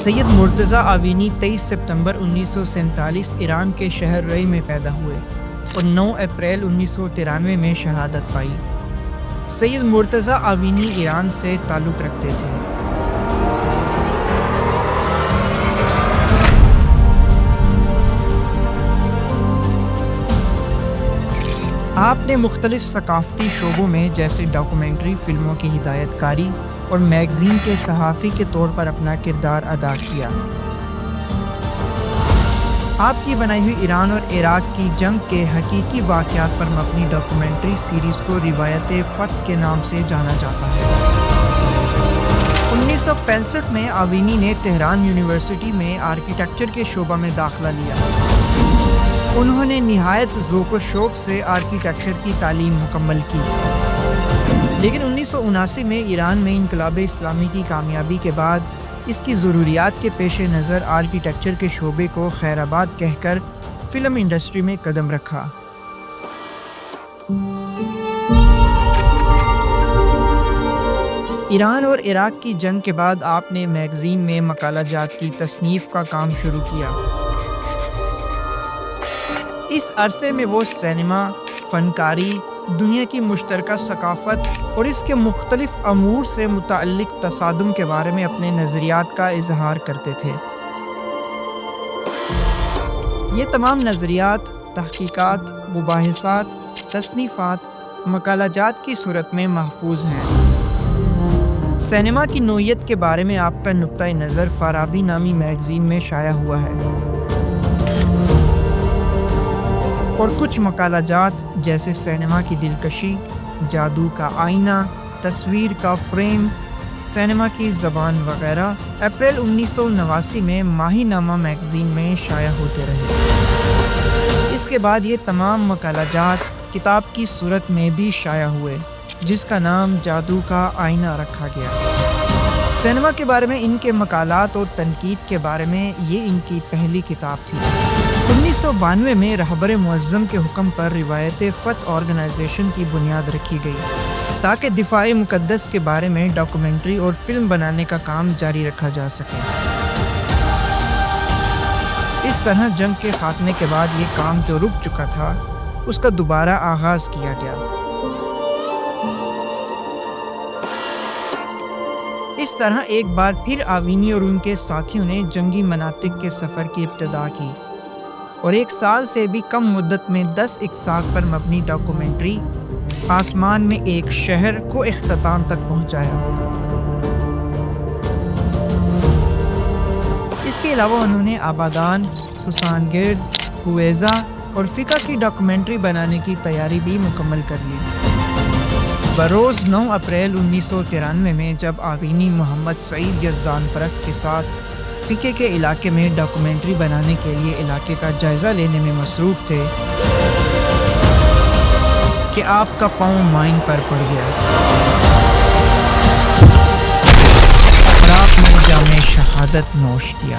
سید مرتضیٰ آوینی 23 ستمبر 1947 ایران کے شہر رئی میں پیدا ہوئے اور 9 اپریل 1993 میں شہادت پائی۔ سید مرتضیٰ آوینی ایران سے تعلق رکھتے تھے۔ آپ نے مختلف ثقافتی شعبوں میں جیسے ڈاکومنٹری فلموں کی ہدایت کاری اور میگزین کے صحافی کے طور پر اپنا کردار ادا کیا۔ آپ کی بنائی ہوئی ایران اور عراق کی جنگ کے حقیقی واقعات پر مبنی ڈاکومنٹری سیریز کو روایت فتح کے نام سے جانا جاتا ہے۔ 1965 میں آوینی نے تہران یونیورسٹی میں آرکیٹیکچر کے شعبہ میں داخلہ لیا۔ انہوں نے نہایت ذوق و شوق سے آرکیٹیکچر کی تعلیم مکمل کی، لیکن 1979 میں ایران میں انقلاب اسلامی کی کامیابی کے بعد اس کی ضروریات کے پیش نظر آرکیٹیکچر کے شعبے کو خیر آباد کہہ کر فلم انڈسٹری میں قدم رکھا۔ ایران اور عراق کی جنگ کے بعد آپ نے میگزین میں مقالہ جات کی تصنیف کا کام شروع کیا۔ اس عرصے میں وہ سینما، فنکاری، دنیا کی مشترکہ ثقافت اور اس کے مختلف امور سے متعلق تصادم کے بارے میں اپنے نظریات کا اظہار کرتے تھے۔ یہ تمام نظریات، تحقیقات، مباحثات، تصنیفات، مقالہ جات کی صورت میں محفوظ ہیں۔ سینما کی نوعیت کے بارے میں آپ کا نقطۂ نظر فارابی نامی میگزین میں شائع ہوا ہے، اور کچھ مقالہ جات جیسے سینما کی دلکشی، جادو کا آئینہ، تصویر کا فریم، سینما کی زبان وغیرہ اپریل 1989 میں ماہی نامہ میگزین میں شائع ہوتے رہے۔ اس کے بعد یہ تمام مقالہ جات کتاب کی صورت میں بھی شائع ہوئے، جس کا نام جادو کا آئینہ رکھا گیا۔ سینما کے بارے میں ان کے مقالات اور تنقید کے بارے میں یہ ان کی پہلی کتاب تھی۔ 1992 میں رہبر معظم کے حکم پر روایت فتح آرگنائزیشن کی بنیاد رکھی گئی تاکہ دفاع مقدس کے بارے میں ڈاکومنٹری اور فلم بنانے کا کام جاری رکھا جا سکے۔ اس طرح جنگ کے خاتمے کے بعد یہ کام جو رک چکا تھا، اس کا دوبارہ آغاز کیا گیا۔ اس طرح ایک بار پھر آوینی اور ان کے ساتھیوں نے جنگی مناطق کے سفر کی ابتدا کی اور 1 سال سے بھی کم مدت میں 10 اقساط پر مبنی ڈاکومنٹری آسمان میں ایک شہر کو اختتام تک پہنچایا۔ اس کے علاوہ انہوں نے آبادان، سوسان گرد، ہویزہ اور فقہ کی ڈاکومنٹری بنانے کی تیاری بھی مکمل کر لی۔ بروز 9 اپریل 1993 میں جب آوینی محمد سعید یزدان پرست کے ساتھ فقہ کے علاقے میں ڈاکومنٹری بنانے کے لیے علاقے کا جائزہ لینے میں مصروف تھے کہ آپ کا پاؤں مائن پر پڑ گیا اور آپ نے جام شہادت نوش کیا۔